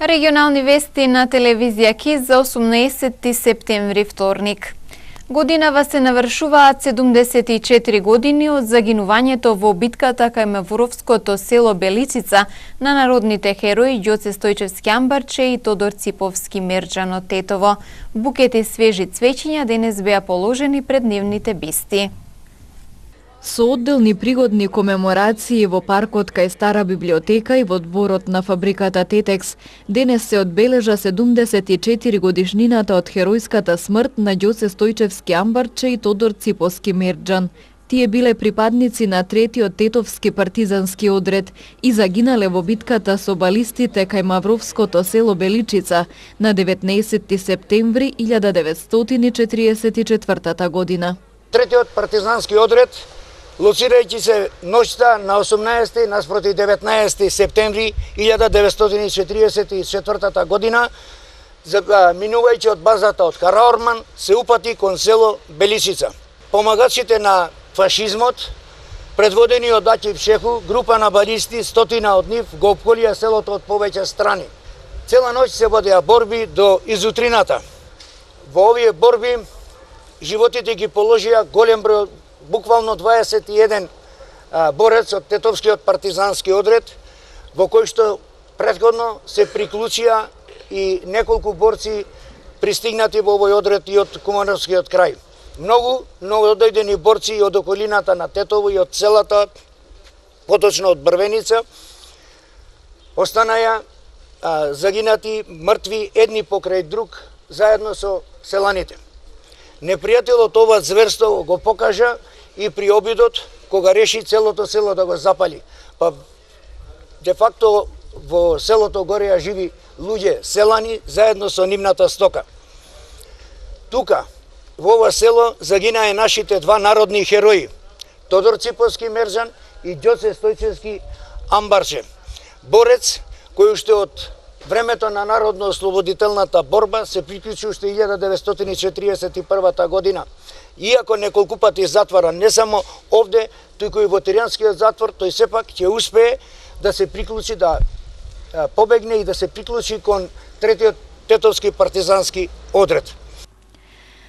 Регионални вести на телевизија КИС за 18 септември, вторник. Годинава се навршуваат 74 години од загинувањето во битката кај Мавровското село Беличица на народните херои Ѓоце Стојчевски Амбарче и Тодор Циповски Мерџан од Тетово. Букети свежи цвеќиња денес беа положени пред нивните бисти. Со одделни пригодни комеморации во паркот кај Стара библиотека и во дворот на фабриката Тетекс, денес се одбележа 74 годишнината од херојската смрт на Ѓоце Стојчевски Амбарче и Тодор Циповски Мерџан. Тие биле припадници на третиот тетовски партизански одред и загинале во битката со балистите кај Мавровското село Беличица на 19 септември 1944 година. Третиот партизански одред, лоцирајќи се ноќта на 18 наспроти 19 септември 1944 година, минувајќи од базата од Караорман, се упати кон село Беличица. Помагачите на фашизмот, предводени од Акив Шеху, група на балисти, стотина од нив, го опколија селото од повеќе страни. Цела ноќ се водеа борби до изутрината. Во овие борби животите ги положија голем број, буквално 21 борец од Тетовскиот партизански одред, во кој што претходно се приклучија и неколку борци пристигнати во овој одред и од Кумановскиот крај. Многу дојдени борци и од околината на Тетово и од целата, поточно од Брвеница, останаја загинати, мртви, едни покрај друг, заедно со селаните. Непријателот ова зверство го покажа и при обидот, кога реши целото село да го запали. Па, де факто, во селото гореа живи луѓе, селани, заедно со нивната стока. Тука, во ова село, загинаа нашите два народни херои, Тодор Циповски Мерџан и Ѓоце Стојчевски Амбарче. Борец, кој уште од времето на народно-ослободителната борба се приклучи уште 1941 година. Иако неколку пати затвора, не само овде, туку и во Тиранскиот затвор, тој сепак ќе успее да се приклучи, да побегне и да се приклучи кон третиот тетовски партизански одред.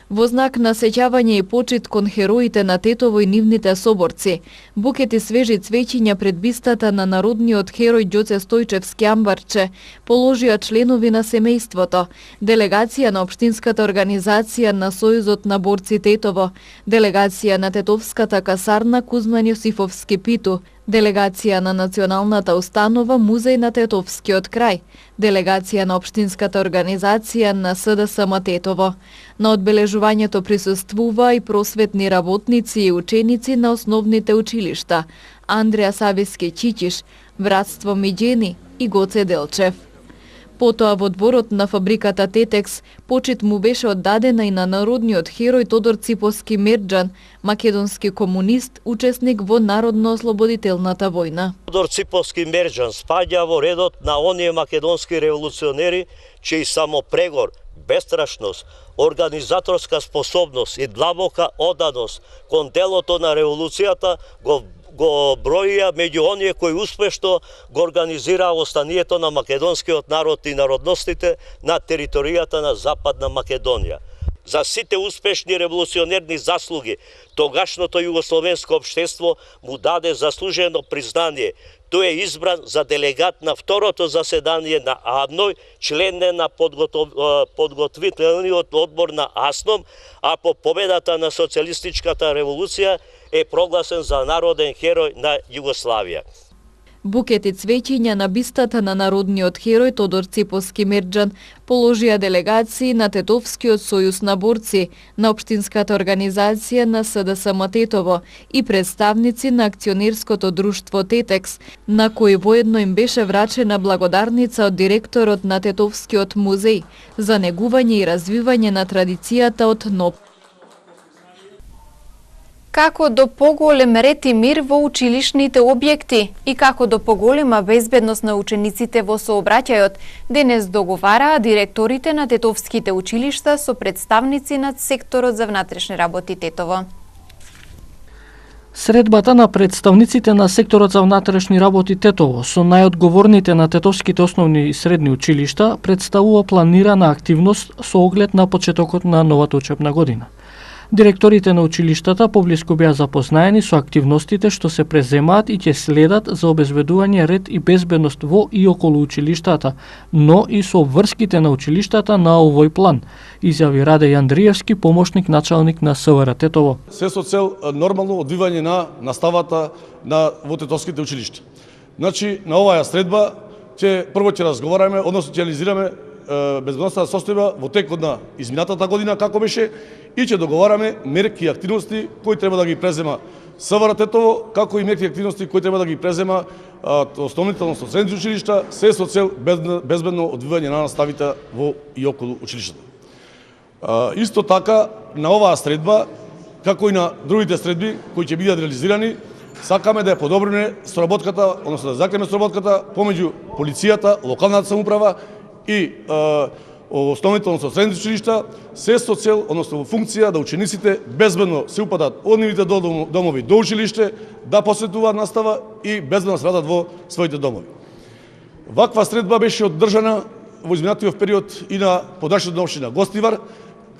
Во знак на сеќавање и почит кон хероите на Тетово и нивните соборци, букети свежи цвеќиња пред бистата на народниот херој Ѓоце Стојчевски Амбарче положија членови на семејството, делегација на Општинската организација на Сојузот на борци Тетово, делегација на Тетовската касарна Кузман Јосифовски Питу, делегација на Националната установа Музеј на Тетовскиот крај, делегација на Општинската организација на СДСМ Тетово. На одбележувањето присуствува и просветни работници и ученици на основните училишта Андреа Сависки Чичиш, Братство Миѓени и Гоце Делчев. Потоа во дворот на фабриката Тетекс почит му беше оддадена и на народниот херој Тодор Циповски Мерџан, македонски комунист, учесник во Народно-ослободителната војна. Тодор Циповски Мерџан спаѓа во редот на оние македонски револуционери чиј самопрегор, бестрашност, организаторска способност и длабока оданост кон делото на револуцијата го броија меѓу оние кои успешно го организираа останието на македонскиот народ и народностите на територијата на Западна Македонија. За сите успешни револуционерни заслуги, тогашното југословенско општество му даде заслужено признание. Тој е избран за делегат на второто заседание на АДНОј, член на подготвителниот одбор на АСНОМ, а по победата на социјалистичката револуција е прогласен за народен херој на Југославија. Букети цвеќиња на бистата на народниот херој Тодор Циповски Мерџан положија делегации на Тетовскиот сојуз на борци, на Општинската организација на СДСМ Тетово и представници на акционерското друштво Тетекс, на кои воедно им беше врачена благодарница од директорот на Тетовскиот музеј за негување и развивање на традицијата од НОП. Како до поголем ред и мир во училишните објекти и како до поголема безбедност на учениците во сообраќајот, денес договараа директорите на тетовските училишта со представници на секторот за внатрешни работи Тетово. Средбата на представниците на секторот за внатрешни работи Тетово со најодговорните на тетовските основни и средни училишта представува планирана активност со оглед на почетокот на новата учебна година. Директорите на училиштата поблиску беа запознаени со активностите што се преземаат и ќе следат за обезбедување ред и безбедност во и околу училиштата, но и со врските на училиштата на овој план, изјави Раде Јандриевски, помошник началник на СВР Тетово. Се со цел нормално одвивање на наставата во тетовските училишта. Значи, на оваа средба прво ќе разговараме, односно ќе анализираме безбедностната состојба во текот на изминатата година како беше и ќе договараме мерки и активности кои треба да ги презема СВР Тетово, како и мерки и активности кои треба да ги презема основните, односно средните училишта, се со цел безбедно одвивање на наставите во и околу училиштата. Исто така, на оваа средба, како и на другите средби кои ќе бидат реализирани, сакаме да ја подобриме соработката, односно да закреме соработката помеѓу полицијата, локалната самоуправа и основните, односно средните училишта, се со цел, односно во функција да учениците безбедно се упадат од нивните домови до училиште, да посетуваат настава и безбедно се вратат во своите домови. Ваква средба беше одржана во изминатиот период и на подрачната општина Гостивар,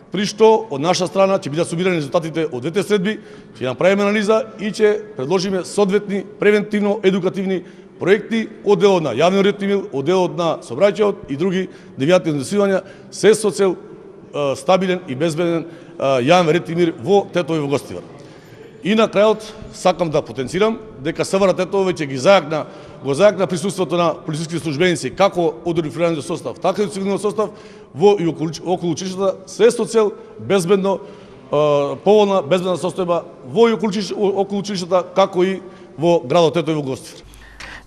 при што од наша страна ќе бидат сумирани резултатите од двете средби, ќе направиме анализа и ќе предложиме соодветни превентивно-едукативни проекти од делот на јавниот ред и мир, од делот на сообраќајот и други девијатни однесувања, се со цел стабилен и безбеден јавен ред и мир во Тетово и во Гостивар. И на крајот сакам да потенцирам дека СВР Тетово веќе го зајакна присуството на полициските службеници како од унифирмираниот состав, така и од цивилниот состав во и околу училиштата, се со цел безбедно поволна безбедна состојба во и околу училиштата, како и во градот Тетово и во Гостивар.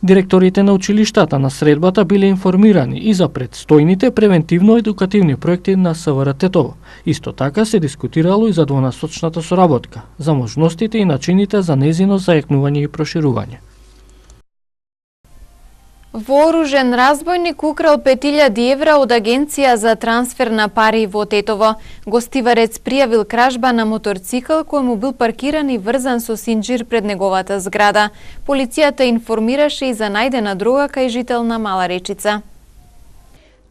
Директорите на училиштата на средбата биле информирани и за предстојните превентивно-едукативни проекти на СВР Тетово. Исто така се дискутирало и за двонасочната соработка, за можностите и начините за нејзино зајакнување и проширување. Вооружен разбойник украл 5000 евра од Агенција за трансфер на пари во Тетово. Гостиварец пријавил кражба на моторцикл кој му бил паркиран и врзан со синџир пред неговата зграда. Полицијата информираше и за најдена дрога кај жител на Мала Речица.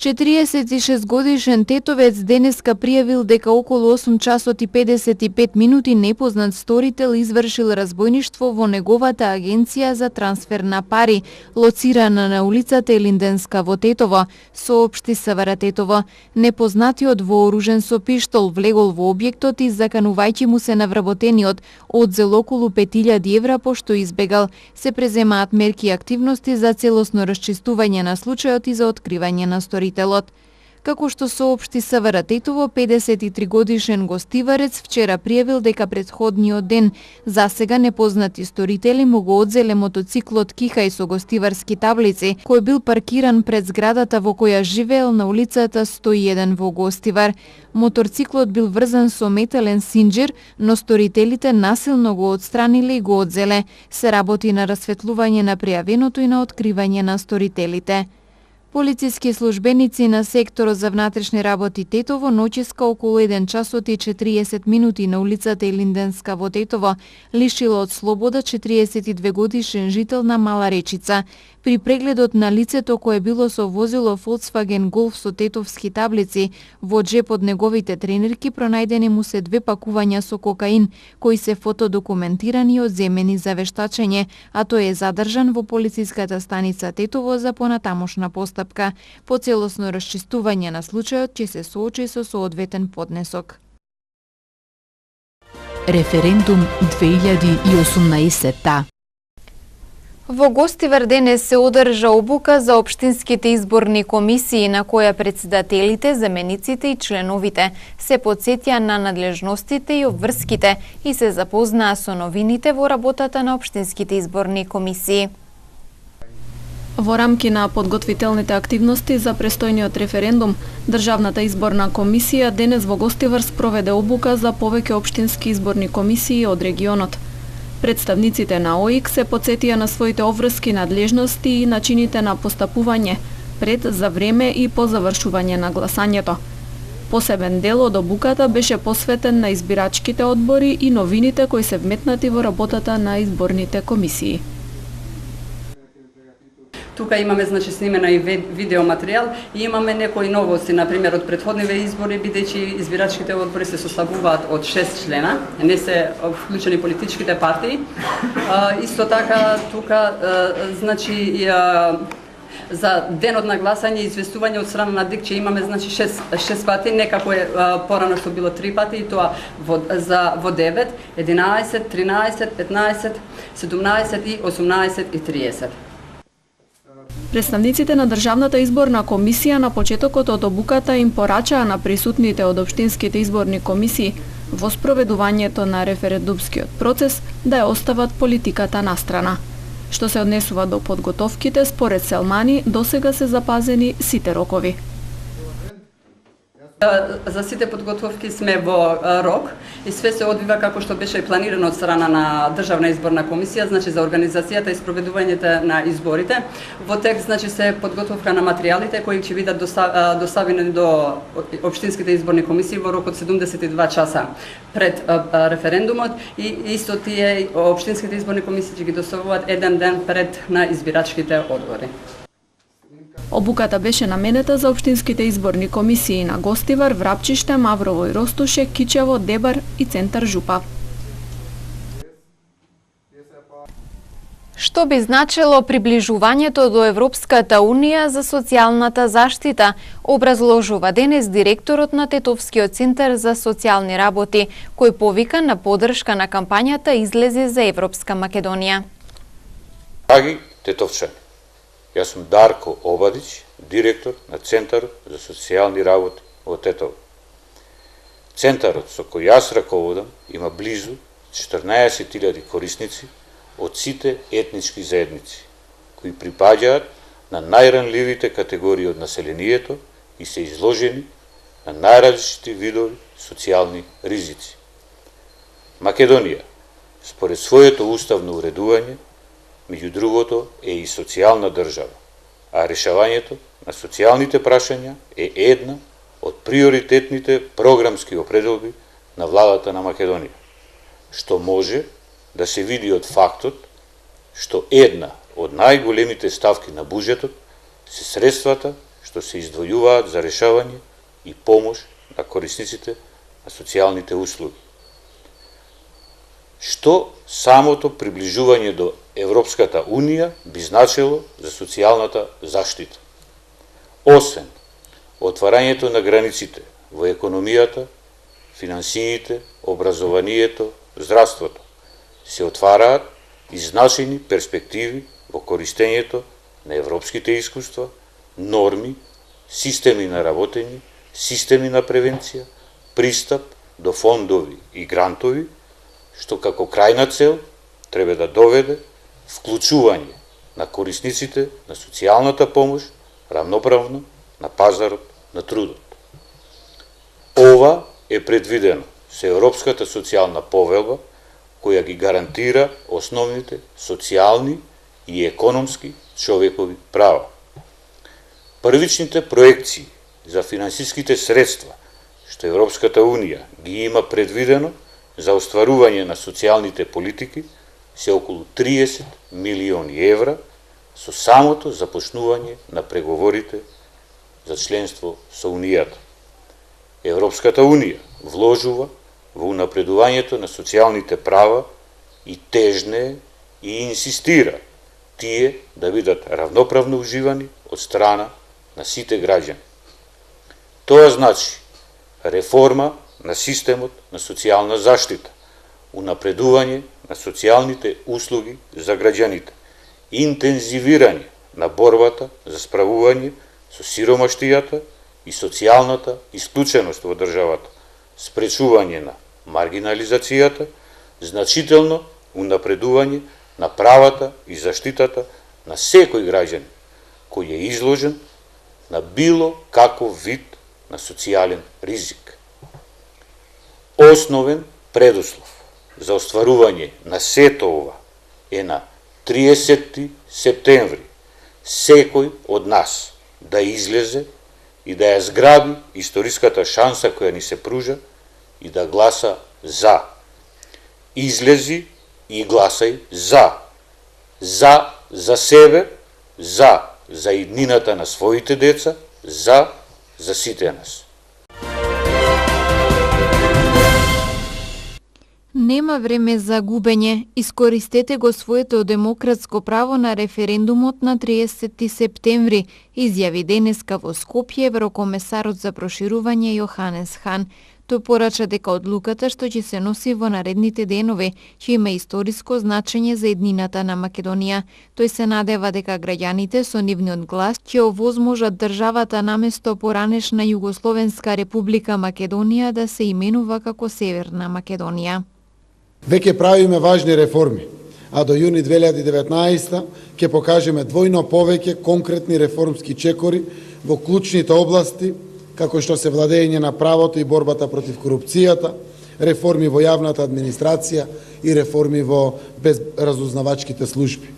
46 годишен тетовец денеска пријавил дека околу 8 часот и 55 минути непознат сторител извршил разбойништво во неговата агенција за трансфер на пари, лоцирана на улицата Елинденска во Тетово, соопшти СВР Тетово. Непознатиот вооружен со пиштол влегол во објектот и заканувајќи му се навработениот, одзел околу 5000 евра пошто избегал. Се преземаат мерки и активности за целосно расчистување на случајот и за откривање на сторителот. Како што соопшти СВР Тетово, 53 годишен гостиварец вчера пријавил дека претходниот ден засега непознати сторители му го одзеле мотоциклот Кихај со гостиварски таблици, кој бил паркиран пред зградата во која живеел на улицата 101 во Гостивар. Моторциклот бил врзан со метален синџир, но сторителите насилно го отстраниле и го одзеле. Се работи на расветлување на пријавеното и на откривање на сторителите. Полициски службеници на секторот за внатрешни работи Тетово ноќеска околу 1 часот и 40 минути на улицата Елинденска во Тетово лишила од слобода 42 годишен жител на Мала Речица. При прегледот на лицето кое било со возило Volkswagen Golf со тетовски таблици, во джеп од неговите тренерки пронајдени му се 2 пакувања со кокаин, кои се фотодокументирани и одземени за вештачење, а тој е задржан во полициската станица Тетово за понатамошна постапка. По целосно расчистување на случајот ќе се соочи со соодветен поднесок. Референдум 2018. Во Гостивар денес се одржа обука за општинските изборни комисии на која претседателите, замениците и членовите се потсетија на надлежностите и обврските и се запознаа со новините во работата на општинските изборни комисии. Во рамки на подготвителните активности за престојниот референдум, Државната изборна комисија денес во Гостивар спроведе обука за повеќе општински изборни комисии од регионот. Представниците на ОИК се потсетија на своите обврски, надлежности и начините на постапување пред, за време и по завршување на гласањето. Посебен дел од обуката беше посветен на избирачките одбори и новините кои се вметнати во работата на изборните комисии. Тука имаме снимена и видео материјал и имаме некои новости, на пример од претходниве избори, бидејќи избирачките одбори се составуваат од 6 члена, не се вклучени политичките партии. Исто така тука за денот на гласање и известување од страна на ДИК, че имаме 6 пати, не како е порано што било 3 пати, и тоа во 9, 11, 13, 15, 17 и 18 и 30. Представниците на Државната изборна комисија на почетокот од обуката им порачаа на присутните од општинските изборни комисии во спроведувањето на референдумскиот процес да ја остават политиката настрана. Што се однесува до подготовките, според Селмани, досега се запазени сите рокови. За сите подготовки сме во рок и све се одвива како што беше планирано од страна на Државна изборна комисија, за организацијата и спроведувањето на изборите. Во текст се подготовка на материјалите кои ќе бидат доставени до општинските изборни комисии во рок од 72 часа пред референдумот и исто тие општинските изборни комисии ќе ги доставуваат еден ден пред на избирачките одбори. Обуката беше наменета за општинските изборни комисии на Гостивар, Врапчиште, Маврово и Ростуше, Кичево, Дебар и Центар Жупа. Што би значило приближувањето до Европската Унија за социјалната заштита, образложува денес директорот на Тетовскиот центар за социјални работи, кој повика на поддршка на кампањата Излези за Европска Македонија. Драги тетовчани, јас сум Дарко Обадич, директор на Центарот за социјални работи во Тетово. Центарот со кој јас раководам има близу 14.000 корисници од сите етнички заедници, кои припаѓаат на најранливите категории од населението и се изложени на најразличити видови социјални ризици. Македонија, според своето уставно уредување, меѓу другото е и социјална држава, а решавањето на социјалните прашања е една од приоритетните програмски определби на владата на Македонија, што може да се види од фактот што една од најголемите ставки на буџетот се средствата што се издвојуваат за решавање и помош на корисниците на социјалните услуги. Што самото приближување до Европската Унија би значило за социјалната заштита? Освен отварањето на границите во економијата, финансиите, образованието, здравството, се отвараат изначени перспективи во користењето на европските искуства, норми, системи на работење, системи на превенција, пристап до фондови и грантови, што како крајна цел треба да доведе вклучување на корисниците на социјалната помош равноправно на пазарот на трудот. Ова е предвидено со Европската социјална повелба, која ги гарантира основните социјални и економски човекови права. Првичните проекции за финансиските средства што Европската Унија ги има предвидено за остварување на социјалните политики се околу 30 милиони евра со самото започнување на преговорите за членство со Унијата. Европската Унија вложува во унапредувањето на социјалните права и тежне и инсистира тие да бидат равноправно уживани од страна на сите граѓани. Тоа значи реформа на системот на социјална заштита, унапредување на социјалните услуги за граѓаните, интензивирање на борбата за справување со сиромаштијата и социјалната исклученост во државата, спречување на маргинализацијата, значително унапредување на правата и заштитата на секој граѓанин кој е изложен на било каков вид на социјален ризик. Основен предуслов за остварување на сето ова е на 30 септември секој од нас да излезе и да ја зграби историската шанса која ни се пружа и да гласа за. Излези и гласај за. За себе, за иднината на своите деца, за сите нас. Нема време за губење. Искористете го своето демократско право на референдумот на 30 септември, изјави денеска во Скопје еврокомесарот за проширување Јоханес Хан. Тој порача дека одлуката што ќе се носи во наредните денови ќе има историско значење за еднината на Македонија. Тој се надева дека граѓаните со нивниот глас ќе овозможат државата наместо поранешна Југословенска република Македонија да се именува како Северна Македонија. Веќе правиме важни реформи, а до јуни 2019 ќе покажеме двојно повеќе конкретни реформски чекори во клучните области, како што се владење на правото и борбата против корупцијата, реформи во јавната администрација и реформи во безразузнавачките служби.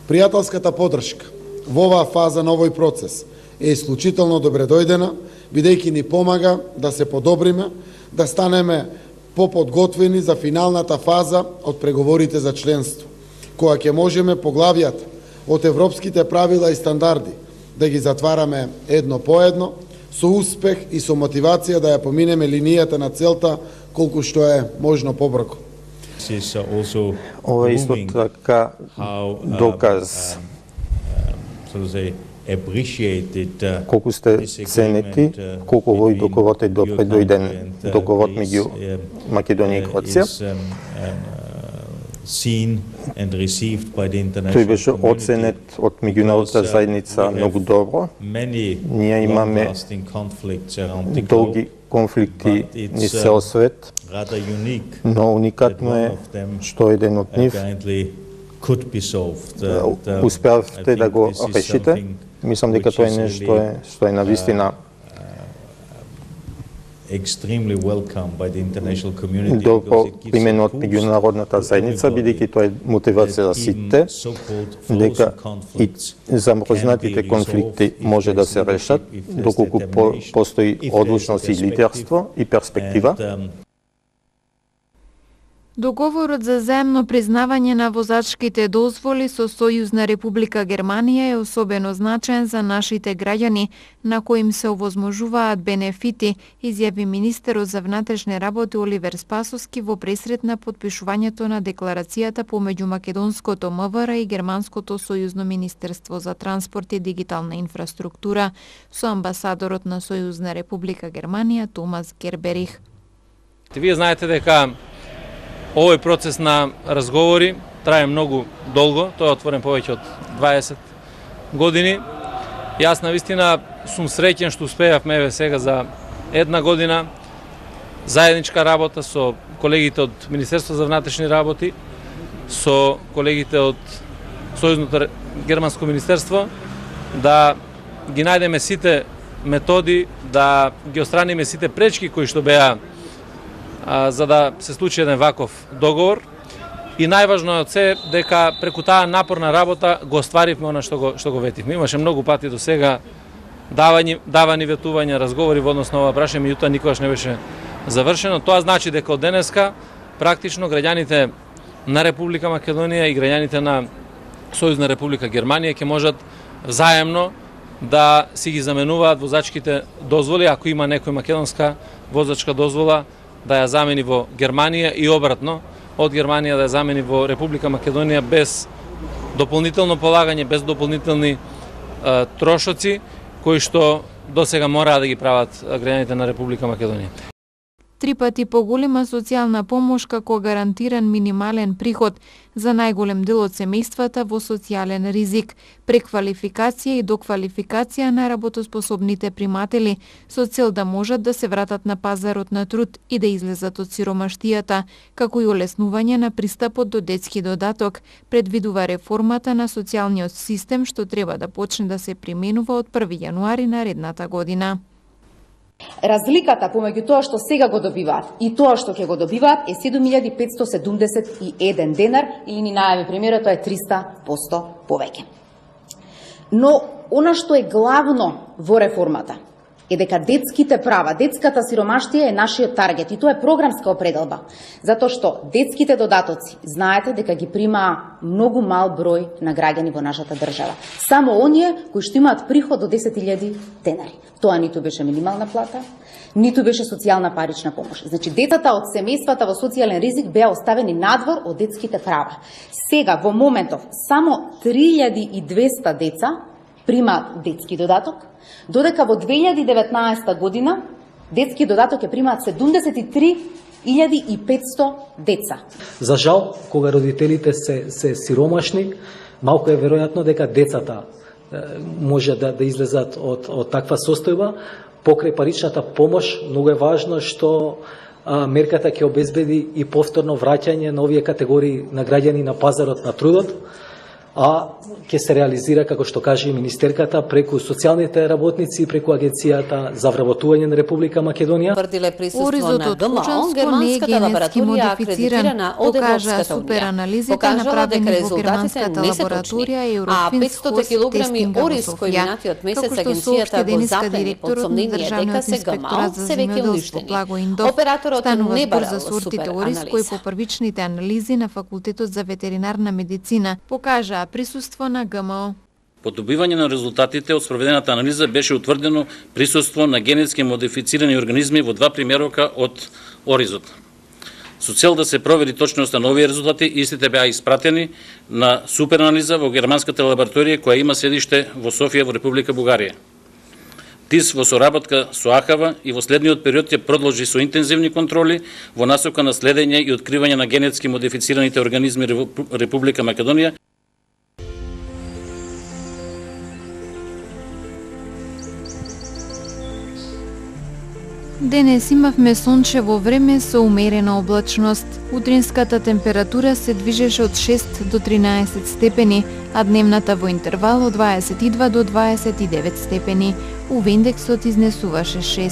Пријателската поддршка во оваа фаза на овој процес е исклучително добредојдена, бидејќи ни помага да се подобриме, да станеме поподготвени за финалната фаза од преговорите за членство, кога ќе можеме поглавјата од европските правила и стандарди да ги затвараме едно по едно, со успех и со мотивација да ја поминеме линијата на целта колку што е можно побрзо. Ова е исто така доказ колку сте ценети, колку овој договорот е добредојден договор меѓу Македонија и Кроација. Тој беше оценет од меѓународната заедница многу добро. Ние имаме долги конфликти низ цел свет, но уникатно е што еден од нив успеавте да го решите. Мислам дека тоа е нешто што е навистина добро примено од меѓународната заедница, бидејќи тоа е мотивација за сите, дека и замрзнатите конфликти може да се решат, доколку постои одлучност и лидерство и перспектива. Договорот за заемно признавање на возачките дозволи со Сојузна Република Германија е особено значаен за нашите граѓани, на кои им се овозможуваат бенефити, изјави министерот за внатрешни работи Оливер Спасовски во пресрет на потпишувањето на декларацијата помеѓу македонското МВР и германското Сојузно министерство за транспорт и дигитална инфраструктура со амбасадорот на Сојузна Република Германија Томас Герберих. Вие знаете дека овој процес на разговори трае многу долго, тој е отворен повеќе од 20 години. Јас навистина сум среќен што успеавме еве сега за една година заедничка работа со колегите од Министерство за внатрешни работи, со колегите од Сојузното германско министерство, да ги најдеме сите методи, да ги отстраниме сите пречки кои што беа за да се случи еден ваков договор. И најважно е од се дека преку таа напорна работа го остваривме она што го ветивме. Имаше многу пати до сега давани ветувања, разговори во однос на ова прашање, меѓутоа никогаш не беше завршено. Тоа значи дека од денеска практично граѓаните на Република Македонија и граѓаните на Сојузна Република Германија ќе можат заемно да си ги заменуваат возачките дозволи, ако има некој македонска возачка дозвола, да ја замени во Германија и обратно, од Германија да ја замени во Република Македонија без дополнително полагање, без дополнителни трошоци кои што досега мораа да ги прават граѓаните на Република Македонија. 3 пати поголема социјална помош како гарантиран минимален приход за најголем дел од семејствата во социјален ризик, преквалификација и доквалификација на работоспособните приматели со цел да можат да се вратат на пазарот на труд и да излезат од сиромаштијата, како и олеснување на пристапот до детски додаток, предвидува реформата на социјалниот систем што треба да почне да се применува од 1 јануари наредната година. Разликата помеѓу тоа што сега го добиваат и тоа што ќе го добиваат е 7571 денар или ни најави премиерот, тоа е 300% повеќе. Но она што е главно во реформата е дека детските права, детската сиромаштија е нашиот таргет и тоа е програмска определба. Затоа што детските додатоци, знаете дека ги прима многу мал број на граѓани во нашата држава. Само оние кои што имаат приход до 10.000 денари. Тоа ниту беше минимална плата, ниту беше социјална парична помош. Значи, децата од семејствата во социјален ризик беа оставени надвор од детските права. Сега, во моментов, само 3200 деца примаат детски додаток, додека во 2019 година детски додаток ќе примаат 73.500 деца. За жал, кога родителите се сиромашни, малку е веројатно дека децата може да излезат од таква состојба. Покрај паричната помош, многу е важно што мерката ќе обезбеди и повторно враќање на овие категории на граѓани на пазарот на трудот, а ќе се реализира, како што каже и министерката, преку социјалните работници и преку Агенцијата за вработување на Република Македонија. Оризот од кучанство не е генетски модифициран, покажа суперанализите направени во германската лабораторија Eurofins Тестинга во Софија, како што соопшти денеска директорот на Државниот инспекторат за земјоделство Благо Индов. Станува збор за сортите ориз кои по првичните анализи на Факултетот за ветеринарна медицина покажа присуство на ГМО. По добивање на резултатите од спроведената анализа беше утврдено присуство на генетски модифицирани организми во 2 примерока од оризот. Со цел да се провери точноста на овие резултати, истите беа испратени на суперанализа во германската лабораторија која има седиште во Софија во Република Бугарија. ТИС во соработка со АХАВА и во следниот период ќе продолжи со интензивни контроли во насока на следење и откривање на генетски модифицираните организми Република Македонија. Денес имавме сончево време со умерена облачност. Утринската температура се движеше од 6 до 13 степени, а дневната во интервал од 22 до 29 степени. УВ индексот изнесуваше 6.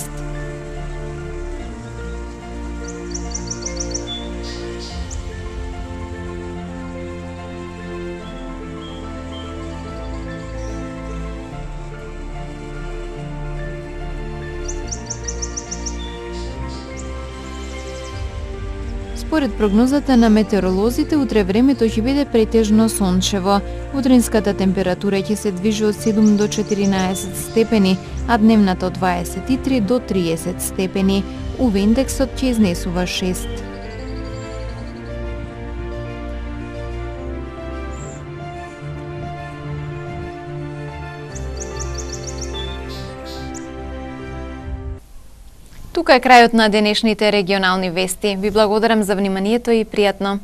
Според прогнозата на метеоролозите, утре времето ќе биде претежно сончево. Утринската температура ќе се движи од 7 до 14 степени, а дневната од 23 до 30 степени. УВ индексот ќе изнесува 6. Тука е крајот на денешните регионални вести. Ви благодарам за вниманието и пријатно.